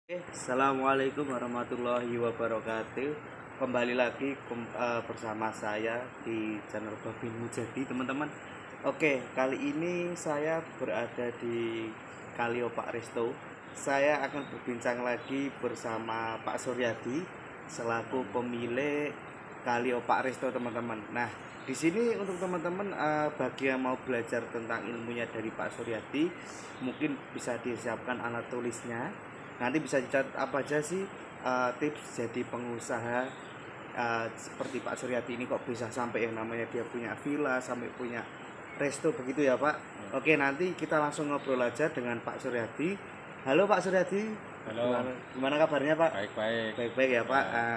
Assalamualaikum warahmatullahi wabarakatuh. Kembali lagi bersama saya di channel Babin Mujadi, teman-teman. Oke, kali ini saya berada di Kalio Pak Resto. Saya akan berbincang lagi bersama Pak Suryadi selaku pemilik Kalio Pak Resto, teman-teman. Nah, di sini untuk teman-teman bagi yang mau belajar tentang ilmunya dari Pak Suryadi, mungkin bisa disiapkan alat tulisnya. Nanti bisa dicatat apa aja sih tips jadi pengusaha seperti Pak Suryadi ini, kok bisa sampai yang namanya dia punya villa sampai punya resto begitu ya Pak. Oke, nanti kita langsung ngobrol aja dengan Pak Suryadi. Halo Pak Suryadi. Halo, Gimana kabarnya Pak? baik-baik. Baik-baik ya Pak. Ya,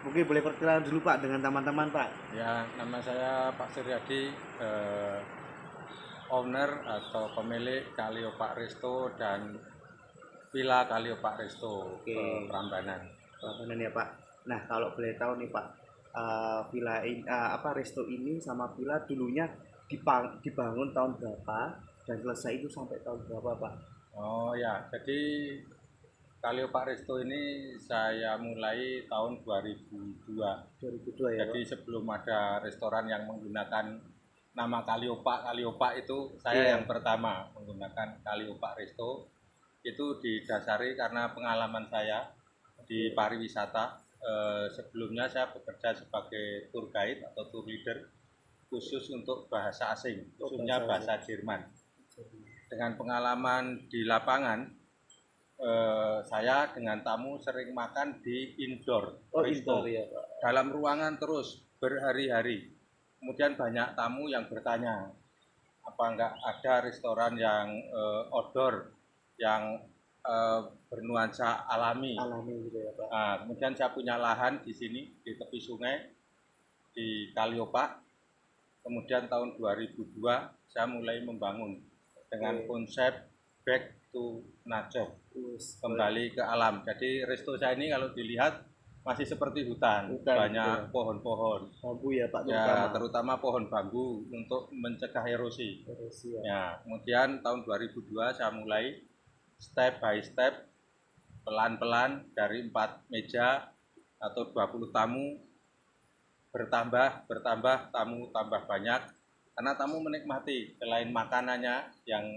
Mungkin boleh perkenalan dulu Pak dengan teman-teman Pak. ya, nama saya Pak Suryadi, owner atau pemilik Kalio Pak Resto dan Villa Kalio Pak Resto, Oke, Prambanan. Pelabuhan ya Pak. Nah, kalau boleh tahu nih Pak, villa ini, resto ini sama villa dulunya dibangun tahun berapa dan selesai itu sampai tahun berapa Pak? Oh ya, jadi Kalio Pak Resto ini saya mulai tahun 2002. 2002 ya Pak? Jadi sebelum ada restoran yang menggunakan nama Kalio Pak itu saya Iya. yang pertama menggunakan Kalio Pak Resto. Itu didasari karena pengalaman saya di pariwisata. Sebelumnya saya bekerja sebagai tour guide atau tour leader khusus untuk bahasa asing, khususnya bahasa Jerman. Dengan pengalaman di lapangan, saya dengan tamu sering makan di indoor Oh, resto, indoor ya Pak. dalam ruangan terus berhari-hari. Kemudian banyak tamu yang bertanya, apa enggak ada restoran yang outdoor, yang bernuansa alami. Alami gitu ya Pak. Nah, kemudian saya punya lahan di sini di tepi sungai di Kaliopak. Kemudian tahun 2002 saya mulai membangun dengan konsep back to nature, kembali ke alam. Jadi resto saya ini kalau dilihat masih seperti hutan, banyak pohon-pohon. Bambu ya Pak, Ya, terutama pohon bambu untuk mencegah erosi. Erosi ya. Ya, kemudian tahun 2002 saya mulai step by step, pelan-pelan dari 4 meja atau 20 tamu bertambah tamu tambah banyak karena tamu menikmati selain makanannya yang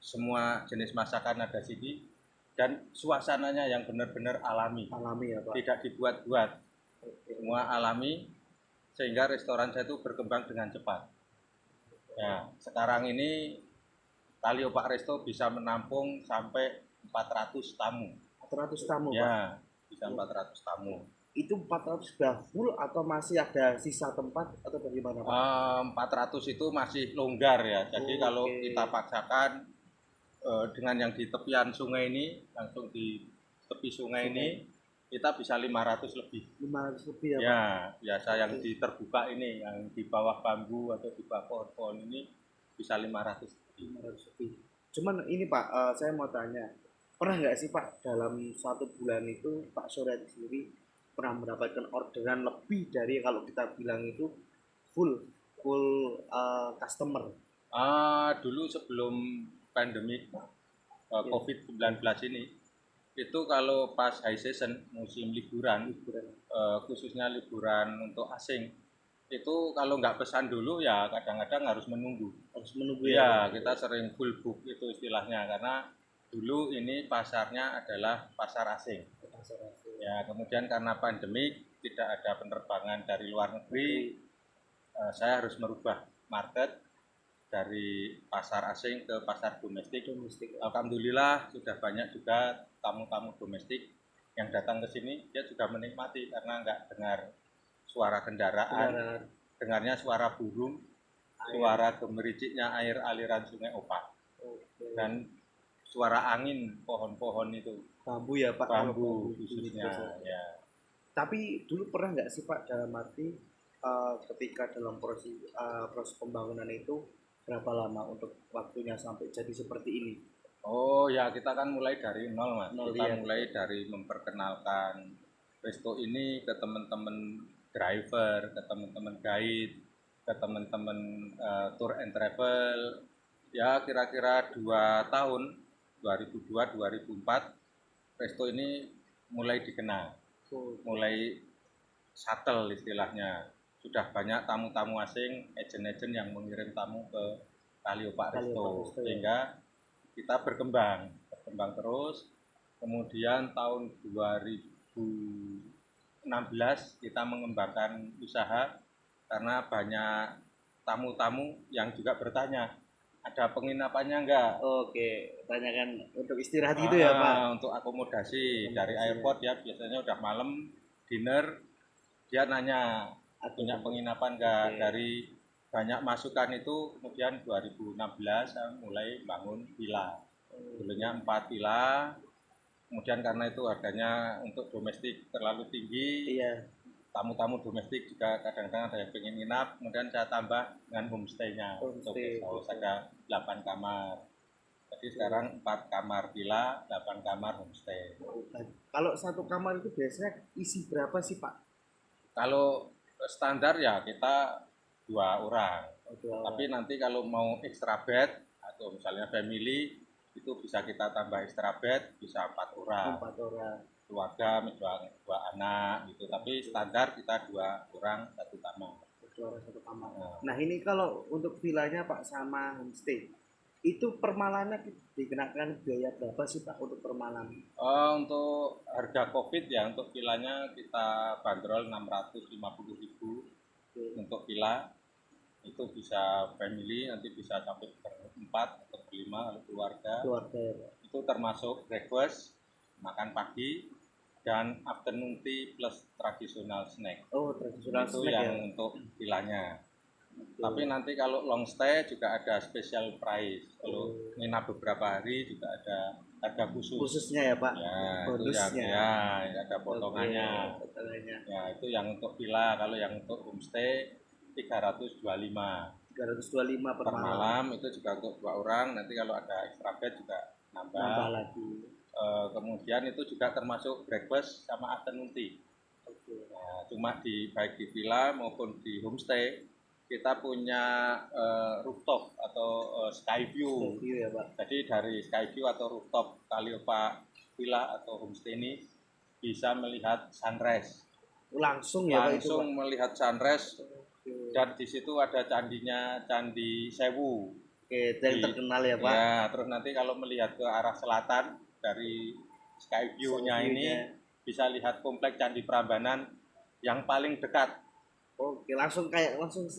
semua jenis masakan ada sini dan suasananya yang benar-benar alami. Alami ya Pak. Tidak dibuat-buat. Semua alami sehingga restoran saya itu berkembang dengan cepat. Ya, sekarang ini Kalio Pak Resto bisa menampung sampai 400 tamu. 400 tamu Pak? Ya, bisa 400 tamu. Itu 400 sudah full atau masih ada sisa tempat atau bagaimana Pak? 400 itu masih longgar ya. Jadi kalau kita paksakan dengan yang di tepian sungai ini, langsung di tepi sungai ini, kita bisa 500 lebih. 500 lebih ya Pak? Ya, biasa yang di terbuka ini, yang di bawah bambu atau di bawah pohon-pohon ini bisa 500 lebih. 500 lebih. Cuman ini Pak, saya mau tanya, pernah nggak sih Pak dalam 1 bulan itu Pak Suryadi sendiri pernah mendapatkan orderan lebih dari kalau kita bilang itu full customer? Dulu sebelum pandemi COVID-19 ini, itu kalau pas high season, musim liburan, khususnya liburan untuk asing, itu kalau nggak pesan dulu ya kadang-kadang harus menunggu. Harus menunggu ya. Kita sering full book itu istilahnya karena dulu ini pasarnya adalah pasar asing. Ya, kemudian karena pandemi tidak ada penerbangan dari luar negeri, saya harus merubah market dari pasar asing ke pasar domestik. Alhamdulillah sudah banyak juga tamu-tamu domestik yang datang ke sini, dia juga menikmati karena nggak dengar suara kendaraan, dengarnya suara burung, suara gemericiknya air aliran sungai Opak, dan suara angin pohon-pohon itu. Bambu ya Pak? Bambu khususnya ya. Tapi dulu pernah nggak sih Pak dalam arti ketika dalam proses pembangunan itu berapa lama untuk waktunya sampai jadi seperti ini? Oh ya, kita kan mulai dari nol Mas. Kita ya. mulai dari memperkenalkan resto ini ke teman-teman driver, ke teman-teman guide, ke teman-teman tour and travel. Ya kira-kira 2 tahun, 2002-2004 resto ini mulai dikenal, Oh, mulai shuttle istilahnya. Sudah banyak tamu-tamu asing, agen-agen yang mengirim tamu ke Kaliopak Resto, Resto, ya. sehingga kita berkembang terus. Kemudian tahun 2016 kita mengembangkan usaha karena banyak tamu-tamu yang juga bertanya, ada penginapannya enggak? Oke, tanyakan untuk istirahat gitu ya Pak. Untuk akomodasi dari Akomodasi, airport ya, biasanya udah malam dinner, dia nanya punya Akomodasi. penginapan enggak. Oke. Dari banyak masukan itu kemudian 2016 saya mulai bangun villa. Dulunya 4 villa, kemudian karena itu harganya untuk domestik terlalu tinggi, Iya. tamu-tamu domestik juga kadang-kadang ada yang pengen nginap, kemudian saya tambah dengan homestay-nya untuk Homestay. guest house, ada 8 kamar. Jadi sekarang 4 kamar villa, 8 kamar homestay. Kalau satu kamar itu biasanya isi berapa sih Pak? Kalau standar ya kita 2 orang. Oh, dua Tapi orang. nanti kalau mau extra bed atau misalnya family itu bisa kita tambah extra bed, bisa 4 orang. 4 orang. Keluarga dua anak gitu. Tapi standar kita 2 orang satu kamar. 2 orang satu kamar. Nah ini kalau untuk villanya Pak sama homestay itu per malamnya dikenakan biaya berapa sih Pak untuk per malam? Untuk harga COVID ya, untuk villanya kita bandrol 650.000 untuk villa. Itu bisa family, nanti bisa sampai berempat atau berlima kalau keluarga. Keluarga ya Pak. Itu termasuk breakfast, makan pagi, dan afternoon tea plus tradisional snack. Oh, tradisional Itu snack yang ya. untuk villanya. Oke. Tapi nanti kalau long stay juga ada special price. Kalau nginap beberapa hari juga ada harga khusus. Khususnya ya Pak. Ya, itu Bonusnya. ya ada potongannya. Oke, potongannya. Ya, itu yang untuk villa. Kalau yang untuk homestay 325 325 per per malam. malam. Itu juga untuk 2 orang. Nanti kalau ada extra bed juga Nambah nambah. lagi. Kemudian itu juga termasuk breakfast sama afternoon tea. Oke. Nah, cuma baik di villa maupun di homestay kita punya rooftop atau sky view. Review ya Pak. Jadi dari sky view atau rooftop Kaliopak villa atau homestay ini bisa melihat sunrise. Langsung ya Pak itu Langsung Pak. melihat sunrise, Oke. dan di situ ada candinya, Candi Sewu. Oke, itu yang terkenal ya Pak. Ya, terus nanti kalau melihat ke arah selatan dari sky view-nya ini bisa lihat komplek Candi Prambanan yang paling dekat. Oke, langsung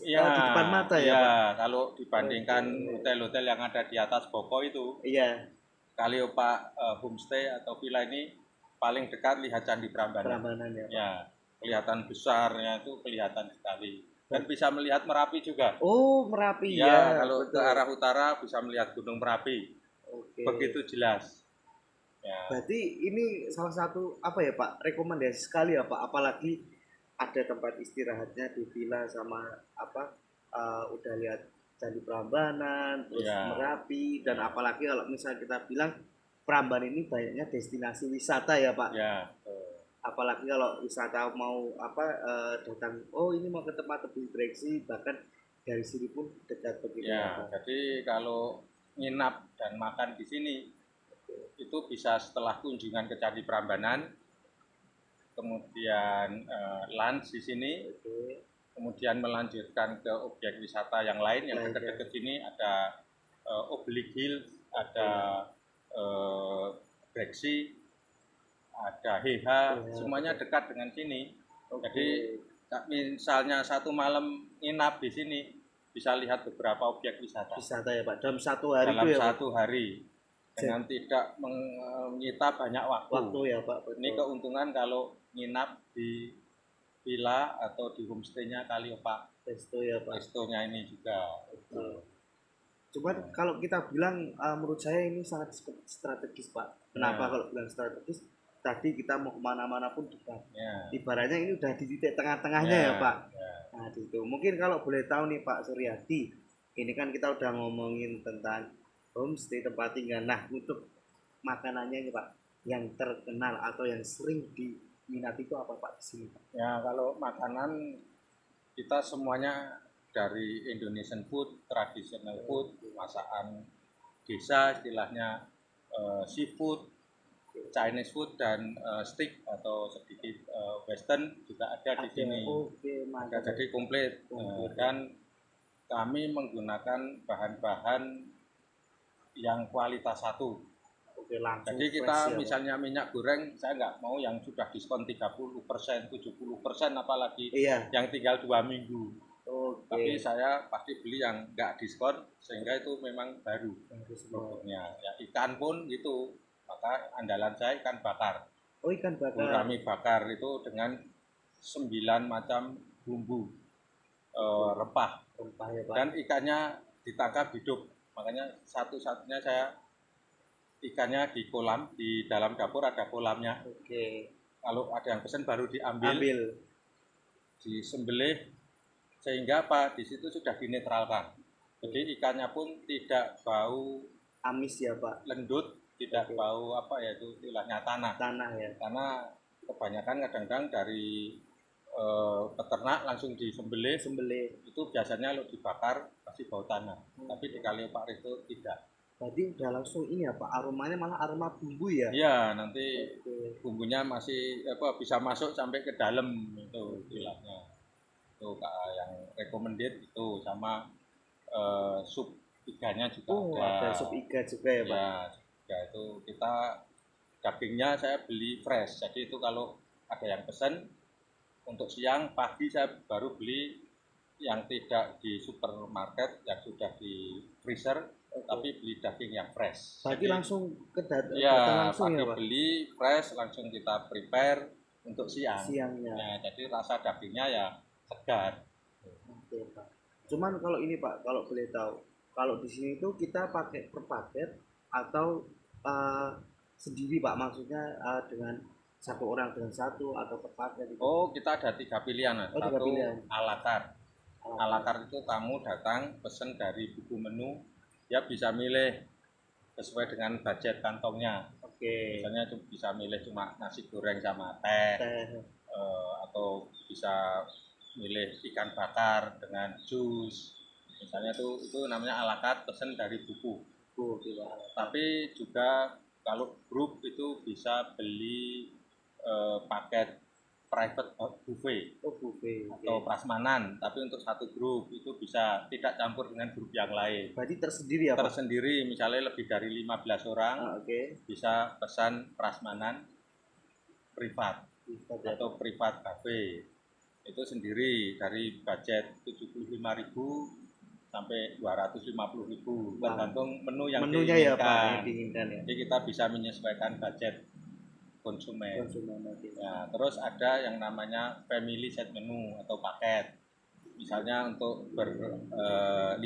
Ya, di depan mata ya Pak. Kalau dibandingkan hotel-hotel yang ada di atas Boko itu, Iya, Kaliopak homestay atau villa ini paling dekat lihat Candi Prambanan. Prambanan ya Pak. Ya, kelihatan besarnya itu kelihatan sekali. Dan bisa melihat Merapi juga. Oh, Merapi Ya, ya. kalau betul. ke arah utara bisa melihat Gunung Merapi. Oke. Begitu jelas. Ya. Berarti ini salah satu apa ya Pak? Rekomendasi sekali ya Pak. Apalagi ada tempat istirahatnya di villa sama apa? Udah lihat Candi Prambanan, terus Ya. Merapi, dan apalagi kalau misalnya kita bilang Prambanan ini banyaknya destinasi wisata ya Pak. Ya. Apalagi kalau wisata mau datang, oh ini mau ke tempat tebing breksi, bahkan dari sini pun dekat begitu Ya, Pak. jadi kalau nginap dan makan di sini itu bisa setelah kunjungan ke Candi Prambanan, kemudian lunch di sini, Oke. kemudian melanjutkan ke objek wisata yang lain yang dekat-dekat sini ada Oblique Hill, ada Breksi, ada Heha, semuanya dekat dengan sini. Jadi misalnya satu malam nginap di sini bisa lihat beberapa objek wisata. Wisata ya Pak. Dalam satu hari Dalam itu ya Pak. satu hari dengan tidak menyita banyak waktu. Waktu ya Pak. Betul. Ini keuntungan kalau nginap di villa atau di homestay-nya Kaliopak. Resto ya Pak. Restonya ini juga. Cuman kalau kita bilang menurut saya ini sangat strategis Pak. Kenapa kalau bilang strategis? Tadi kita mau kemana-mana pun dekat. Ya. Ibaratnya ini udah di titik tengah-tengahnya ya Pak. Ya. Nah itu mungkin kalau boleh tahu nih Pak Suryadi, ini kan kita udah ngomongin tentang homestay tempat tinggal. Nah untuk makanannya ini Pak, yang terkenal atau yang sering diminati itu apa Pak di sini Pak? Ya, kalau makanan kita semuanya dari Indonesian food, traditional food, masakan desa istilahnya, seafood, Chinese food dan steak atau sedikit western juga ada di sini. Oke, mantap. Jadi komplit. Dan kami menggunakan bahan-bahan yang kualitas satu. Oke, langsung. Jadi kita fresh, ya, misalnya minyak goreng, saya nggak mau yang sudah diskon 30%, 70%, apalagi yang tinggal 2 minggu. Oke. Tapi saya pasti beli yang nggak diskon, sehingga itu memang baru produknya. Ya, ikan pun gitu, maka andalan saya ikan bakar. Oh, ikan bakar. Gurami bakar itu dengan 9 macam bumbu rempah. Ya, Pak. Dan ikannya ditangkap hidup, makanya satu-satunya saya ikannya di kolam, di dalam dapur ada kolamnya. Oke. Kalau ada yang pesen baru diambil, disembelih, sehingga apa, di situ sudah dinetralkan. Jadi ikannya pun tidak bau amis ya Pak, lendut, tidak bau apa ya itu istilahnya tanah ya. Karena kebanyakan kadang-kadang dari peternak langsung disembelih itu biasanya kalau dibakar pasti bau tanah. Tapi di Kali Pak Risto tidak. Berarti udah langsung ini ya Pak, aromanya malah aroma bumbu ya? Iya, nanti bumbunya masih bisa masuk sampai ke dalam itu istilahnya. Itu yang recommended itu, sama sup iganya juga ada sup iga juga ya Pak? Ya itu kita dagingnya saya beli fresh, jadi itu kalau ada yang pesen untuk siang, pagi saya baru beli yang tidak di supermarket, yang sudah di freezer, tapi beli daging yang fresh. Berarti langsung ke datang langsung ya Pak? Beli fresh, langsung kita prepare untuk siangnya. Ya, jadi rasa dagingnya ya segar. Oke Pak. Cuman kalau ini Pak, kalau boleh tahu, kalau di sini tuh kita pakai per paket atau sendiri Pak, maksudnya dengan satu orang dengan satu atau per paket gitu? Oh, kita ada 3 pilihan. Satu ala carte. Ala carte itu kamu datang pesen dari buku menu, ya bisa milih sesuai dengan budget kantongnya. Misalnya bisa milih cuma nasi goreng sama teh. Atau bisa milih ikan bakar dengan jus. Misalnya itu namanya ala carte, pesen dari buku. Tapi juga kalau grup itu bisa beli paket private buffet atau prasmanan, tapi untuk satu grup itu bisa tidak campur dengan grup yang lain. Berarti tersendiri ya Pak? Tersendiri, misalnya lebih dari 15 orang bisa pesan prasmanan privat atau privat cafe. Itu sendiri dari budget 75.000 sampai 250.000, tergantung menu yang diinginkan. Jadi kita bisa menyesuaikan budget konsumen. Ya, terus ada yang namanya family set menu atau paket. Misalnya untuk 5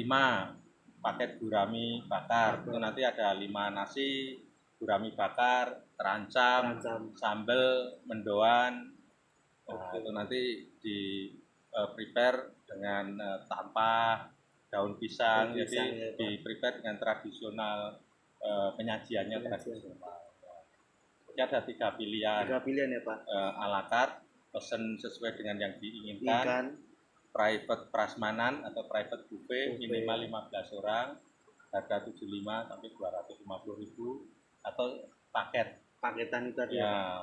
paket gurami bakar, itu nanti ada 5 nasi, gurami bakar, terancam, sambal, mendoan. Nah, itu nanti di prepare dengan tampah, daun pisang, jadi di prepare dengan tradisional, penyajiannya tradisional. Jadi ada 3 pilihan. 3 pilihan ya Pak? Ala carte, pesen sesuai dengan yang diinginkan. Private prasmanan atau private buffet, minimal 15 orang, harga 75 sampai 250.000, atau paketan itu tadi ya.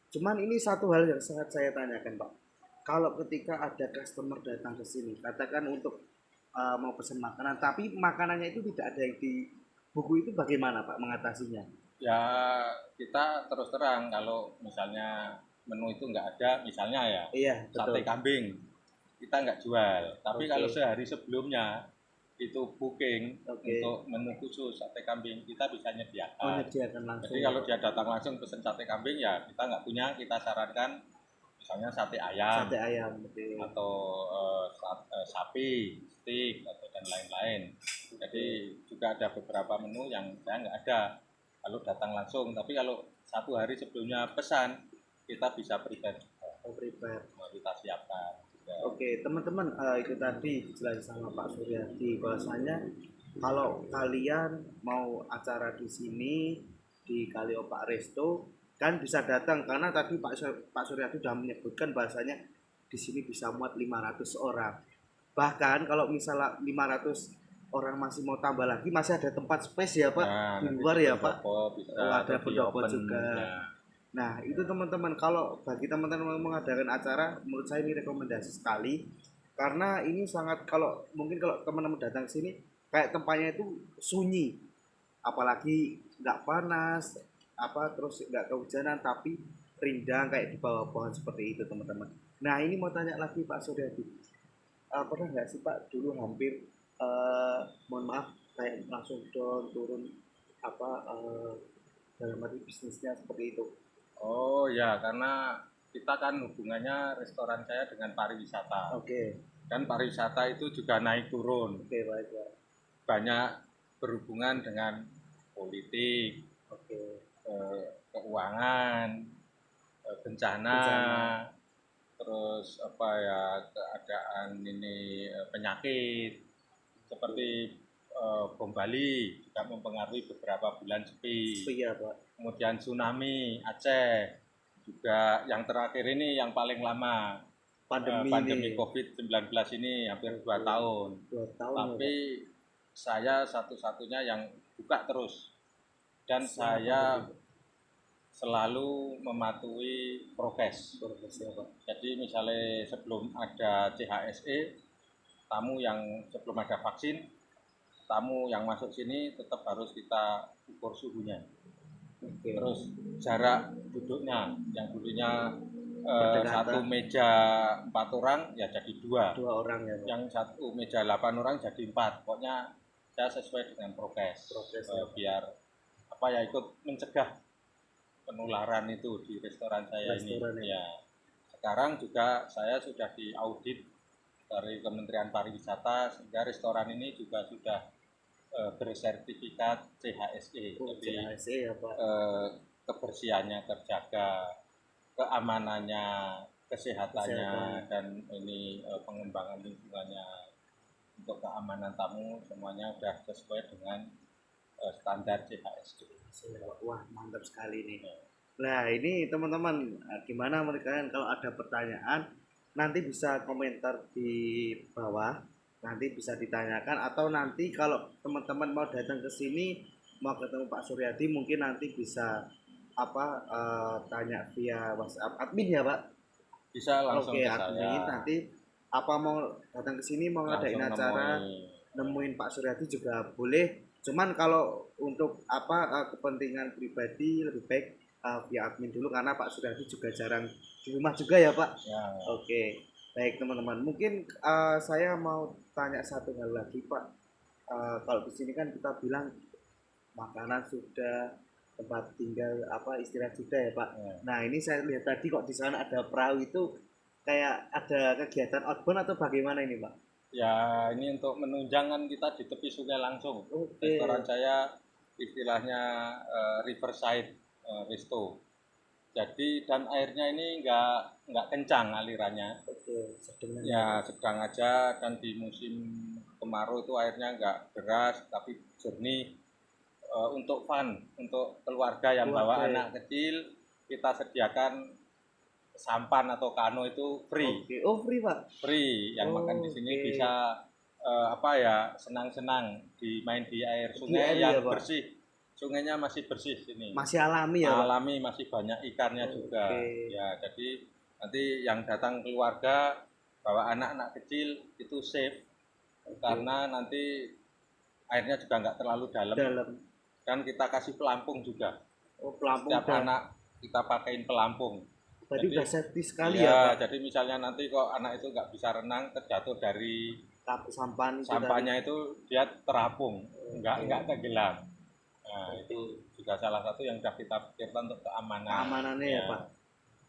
Cuman ini satu hal yang sangat saya tanyakan Pak. Kalau ketika ada customer datang ke sini, katakan untuk mau pesan makanan, tapi makanannya itu tidak ada yang di buku, itu bagaimana Pak mengatasinya? Ya kita terus terang, kalau misalnya menu itu nggak ada, misalnya sate kambing, kita nggak jual. Tapi kalau sehari sebelumnya itu booking untuk menu khusus sate kambing, kita bisa nyediakan. Jadi kalau dia datang langsung pesen sate kambing, ya kita nggak punya, kita sarankan misalnya sate ayam atau sapi, steak, atau dan lain-lain. Jadi juga ada beberapa menu yang saya nggak ada kalau datang langsung. Tapi kalau 1 hari sebelumnya pesan, kita bisa prepare. Kita siapkan. Oke, teman-teman, itu tadi dijelaskan sama Pak Suryadi bahwasanya kalau kalian mau acara di sini di Kalio Pak Resto, kan bisa datang, karena tadi Pak Suryadi sudah menyebutkan bahwasanya di sini bisa muat 500 orang. Bahkan kalau misalnya 500 orang masih mau tambah lagi, masih ada tempat space ya Pak Nah, di nanti luar di ya Pak. pendopo bisa Oh, ada atau di pendopo open juga. ya. Nah, itu teman-teman, kalau bagi teman-teman yang mengadakan acara, menurut saya ini rekomendasi sekali. Karena ini sangat, kalau mungkin kalau teman-teman datang ke sini, kayak tempatnya itu sunyi. Apalagi nggak panas, terus nggak kehujanan, tapi rindang kayak di bawah pohon seperti itu teman-teman. Nah, ini mau tanya lagi Pak Suryadi. Pernah nggak sih Pak dulu hampir, mohon maaf, kayak langsung down, turun, dalam arti bisnisnya seperti itu? Oh ya, karena kita kan hubungannya restoran saya dengan pariwisata. Oke, Dan pariwisata itu juga naik turun. oke, baik, Pak. Banyak berhubungan dengan politik, Oke, keuangan, bencana, bencana. terus apa ya, keadaan ini penyakit seperti bom Bali juga mempengaruhi beberapa bulan sepi. Iya, Pak. Kemudian tsunami Aceh juga, yang terakhir ini yang paling lama, Pandemi pandemi ini COVID-19 ini hampir 2 tahun. 2 tahun ya, Tapi Pak. saya satu-satunya yang buka terus, dan Selama saya pandemi. selalu mematuhi prokes. Prokes ya, Pak. Jadi misalnya sebelum ada CHSE, tamu yang sebelum ada vaksin, tamu yang masuk sini tetap harus kita ukur suhunya. Oke. Terus jarak duduknya, yang dulunya Berdekatan. satu meja 4 orang ya jadi 2, 2 orang ya, Pak. yang satu meja 8 orang jadi 4. Pokoknya saya sesuai dengan prokes, Prokes ya, Pak. biar apa ya, ikut mencegah penularan itu di restoran saya Restoran ini. ya. Ya, sekarang juga saya sudah diaudit dari Kementerian Pariwisata, sehingga restoran ini juga sudah bersertifikat CHSE. Oh, Jadi CHSE ya, Pak. kebersihannya terjaga, keamanannya, kesehatannya, dan ini pengembangan lingkungannya untuk keamanan tamu semuanya sudah sesuai dengan standar CHSE. Wah, mantap sekali nih. Nah, ini teman-teman, gimana mereka kalau ada pertanyaan nanti bisa komentar di bawah, nanti bisa ditanyakan, atau nanti kalau teman-teman mau datang ke sini mau ketemu Pak Suryadi, mungkin nanti bisa tanya via WhatsApp admin ya, Pak. Bisa langsung Oke, ke admin saya, nanti mau datang ke sini mau ngadain langsung acara, nemuin Pak Suryadi juga boleh. Cuman kalau untuk kepentingan pribadi lebih baik via admin dulu, karena Pak Suryadi juga jarang di rumah juga ya, Pak. ya. Oke, baik teman-teman. Mungkin saya mau tanya satu hal lagi, Pak. Kalau di sini kan kita bilang makanan sudah, tempat tinggal istirahat sudah ya, Pak. Ya. Nah, ini saya lihat tadi kok di sana ada perahu itu, kayak ada kegiatan outbound atau bagaimana ini, Pak? Ya, ini untuk menunjang kan kita di tepi sungai langsung. Oke. Restoran saya istilahnya riverside resto. Jadi, dan airnya ini nggak kencang alirannya. Oke, sedang Ya, sedang aja, dan di musim kemarau itu airnya nggak deras tapi jernih. Untuk fun, untuk keluarga yang bawa Keluarga ya. anak kecil, kita sediakan sampan atau kano itu free. Oke. Oh, free, Pak. Free, yang makan di sini Oke. bisa senang-senang main di air sungai air ya, yang Pak? bersih. Sungainya masih bersih sini. Masih alami ya, Pak? Alami, masih banyak ikannya juga. Oke. Ya, jadi nanti yang datang keluarga bawa anak-anak kecil itu safe, karena nanti airnya juga nggak terlalu dalam. Dan kita kasih pelampung juga. Oh, pelampung. Setiap anak kita pakein pelampung. Berarti Jadi udah safety sekali ya, ya, Pak? jadi misalnya nanti kok anak itu nggak bisa renang, terjatuh dari sampahnya itu, dia terapung, nggak tenggelam. Nah, itu juga salah satu yang sudah kita pikirkan untuk keamanannya ya, Pak.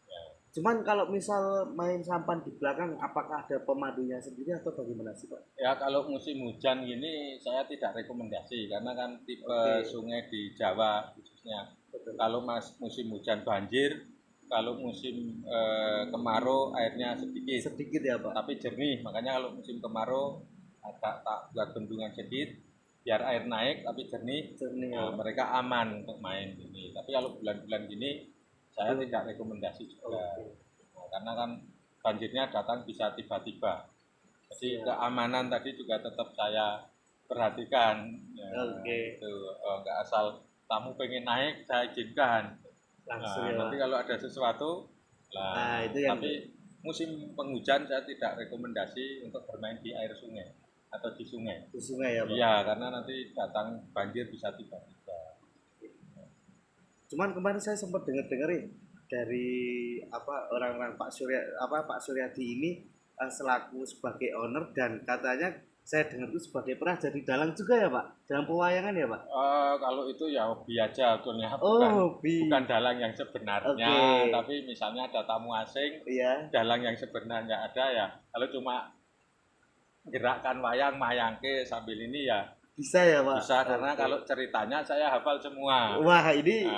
Ya. Cuman kalau misal main sampan di belakang, apakah ada pemandunya sendiri atau bagaimana sih, Pak? Ya, kalau musim hujan gini saya tidak rekomendasi, karena kan tipe sungai di Jawa khususnya. Betul. Kalau musim hujan banjir, kalau musim kemarau airnya sedikit ya, Pak. tapi jernih. Makanya kalau musim kemarau agak tak buat bendungan sedikit biar air naik tapi jernih. Nah, mereka aman untuk main ini. Tapi kalau bulan-bulan gini saya tidak rekomendasi juga. Nah, karena kan banjirnya datang bisa tiba-tiba. Jadi keamanan tadi juga tetap saya perhatikan. Ya, Oke. itu nggak asal tamu pengen naik saya izinkan. Langsung Nah, ya nanti Pak. kalau ada sesuatu, Nah lah itu yang tapi musim penghujan saya tidak rekomendasi untuk bermain di air sungai atau di sungai. di sungai ya Pak. Iya, karena nanti datang banjir bisa tiba-tiba. Cuman kemarin saya sempat dengar-dengerin dari apa orang-orang Pak Suryadi ini selaku sebagai owner, dan katanya saya dengar itu sebagai pernah jadi dalang juga ya Pak, dalam pewayangan ya Pak. Kalau itu ya hobi aja sebetulnya, Oh, bukan hobi. dalang yang sebenarnya, Oke. tapi misalnya ada tamu asing, Iya, dalang yang sebenarnya ada ya. Kalau cuma gerakkan wayang mayangke sambil ini ya bisa ya Pak. bisa, karena Oke. kalau ceritanya saya hafal semua. Wah ini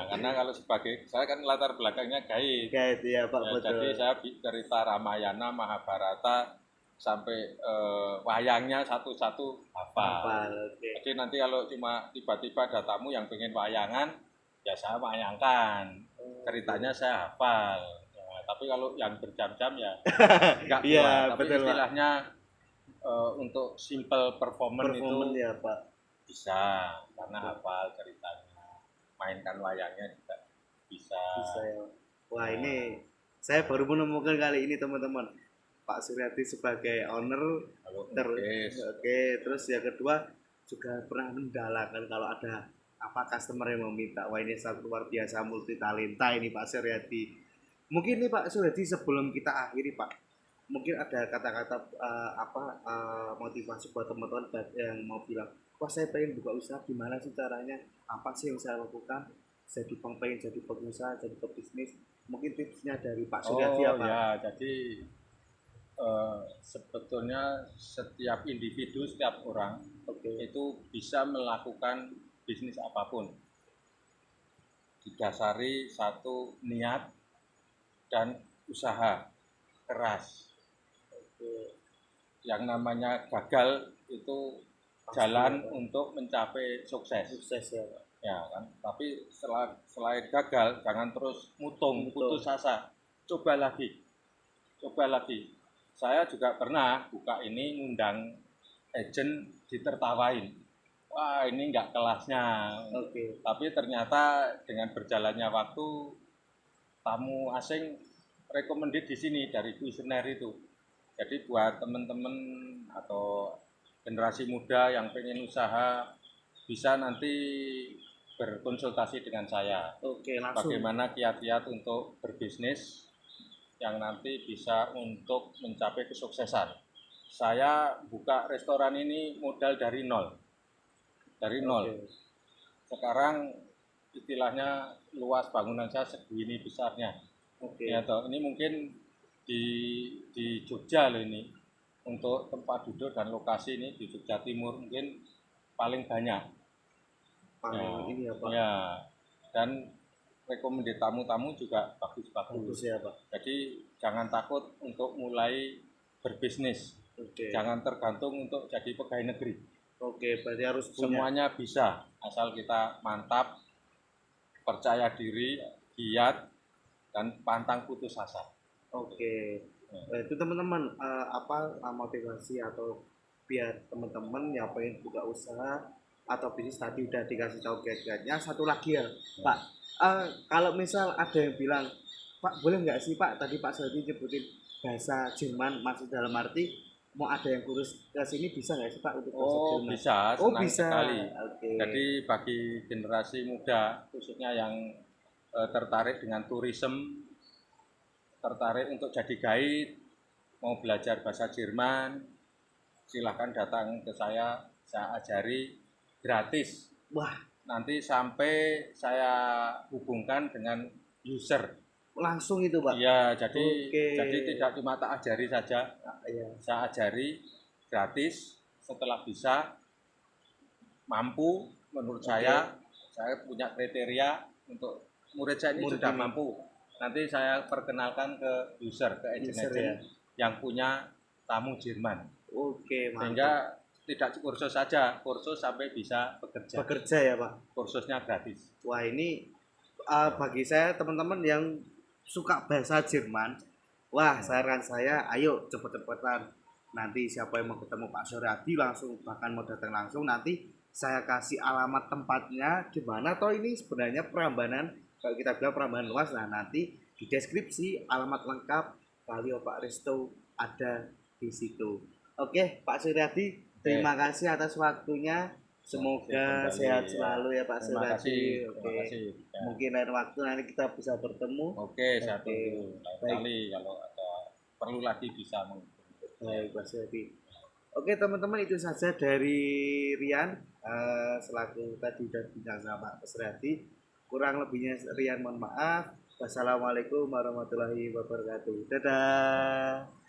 Karena kalau sebagai saya kan latar belakangnya gaib, kayak itu ya Pak, ya, betul. jadi saya cerita Ramayana, Mahabharata sampai wayangnya satu-satu hafal. Hafal, oke. Jadi nanti kalau cuma tiba-tiba ada tamu yang pengen wayangan, ya saya wayangkan. Ceritanya saya hafal. Ya, tapi kalau yang berjam-jam ya nggak Iya kuat. Tapi betul Pak. istilahnya untuk simple performance itu Performance ya Pak. bisa, karena hafal ceritanya. Mainkan wayangnya juga bisa. Bisa ya. Wah Nah, ini saya baru menemukan kali ini teman-teman, Pak Suryadi sebagai owner. kalau Terus ngelukis, oke, terus yang kedua juga pernah mendalakan kalau ada apa customer yang meminta. Wah ini sangat luar biasa, multi talenta ini Pak Suryadi. Mungkin nih Pak Suryadi, sebelum kita akhiri Pak, mungkin ada kata-kata motivasi buat teman-teman yang mau bilang, wah saya pengen buka usaha, gimana sih caranya, apa sih yang saya lakukan, jadi pengen jadi pengusaha, jadi pebisnis. Mungkin tipsnya dari Pak Suryadi oh apa? ya, jadi sebetulnya setiap individu, setiap orang Oke. itu bisa melakukan bisnis apapun, didasari satu niat dan usaha keras. Yang namanya gagal itu jalan untuk mencapai sukses. Sukses ya Pak. Ya kan, tapi selain gagal jangan terus mutung, putus asa, coba lagi, coba lagi. Saya juga pernah buka ini ngundang agent, ditertawain, wah ini nggak kelasnya. Oke. Tapi ternyata dengan berjalannya waktu, tamu asing recommended di sini dari kuisener itu. Jadi buat teman-teman atau generasi muda yang pengen usaha, bisa nanti berkonsultasi dengan saya. Oke, langsung. Bagaimana kiat-kiat untuk berbisnis yang nanti bisa untuk mencapai kesuksesan. Saya buka restoran ini modal dari nol. Dari nol. Oke. Sekarang istilahnya luas bangunan saya segini besarnya. Oke. Ya toh, ini mungkin di Jogja loh ini. Untuk tempat duduk dan lokasi ini di Jogja Timur mungkin paling banyak. Paling ini ya Pak. Ya, dan rekomendasi tamu-tamu juga bagus-bagus. Bagus ya Pak. Jadi jangan takut untuk mulai berbisnis. Oke. Jangan tergantung untuk jadi pegawai negeri. Oke, berarti harus punya. Semuanya bisa, asal kita mantap, percaya diri, giat, dan pantang putus asa. Oke. Nah, itu teman-teman motivasi atau biar teman-teman yang pengen buka usaha atau bisnis tadi udah dikasih tahu kiat-kiatnya. Satu lagi ya Pak, kalau misal ada yang bilang, Pak boleh nggak sih Pak, tadi Pak Sadi nyebutin bahasa Jerman, maksud dalam arti mau ada yang kurus ke sini, bisa nggak sih Pak untuk bahasa Jerman? Bisa, Oh senang bisa sekali. Oke. Jadi bagi generasi muda, khususnya yang tertarik dengan turisme, tertarik untuk jadi guide, mau belajar bahasa Jerman, silahkan datang ke saya ajari gratis. Wah, Nanti sampai saya hubungkan dengan user. langsung itu Pak. Iya, Oke. jadi tidak cuma tak ajari saja, Iya. saya ajari gratis. Setelah bisa, mampu, menurut saya punya kriteria untuk murid saya ini sudah mampu. Nanti saya perkenalkan ke user, ke agent-agent yang punya tamu Jerman. Oke, mantap. Sehingga tidak kursus saja, kursus sampai bisa bekerja. Bekerja ya Pak. Kursusnya gratis. Wah ini bagi saya teman-teman yang suka bahasa Jerman, wah saran saya ayo cepet-cepetan nanti siapa yang mau ketemu Pak Suryadi langsung bahkan mau datang langsung, nanti saya kasih alamat tempatnya di mana. Toh ini sebenarnya Prambanan, kalau kita bilang Prambanan luas. Nah, nanti di deskripsi alamat lengkap Bali Pak Resto ada di situ. Oke, Pak Suryadi, terima kasih atas waktunya. Semoga Kembali, sehat selalu ya Pak terima Suryadi. kasih, Oke. terima kasih. Ya. Mungkin lain waktu nanti kita bisa bertemu. Oke, saya tunggu lain Baik. kali kalau ada perlu lagi bisa menghubungi. Baik, Pak Suryadi. Oke teman-teman, itu saja dari Rian, selaku tadi sudah bincang sama Pak Suryadi. Kurang lebihnya Rian mohon maaf. Wassalamualaikum warahmatullahi wabarakatuh. Dadah.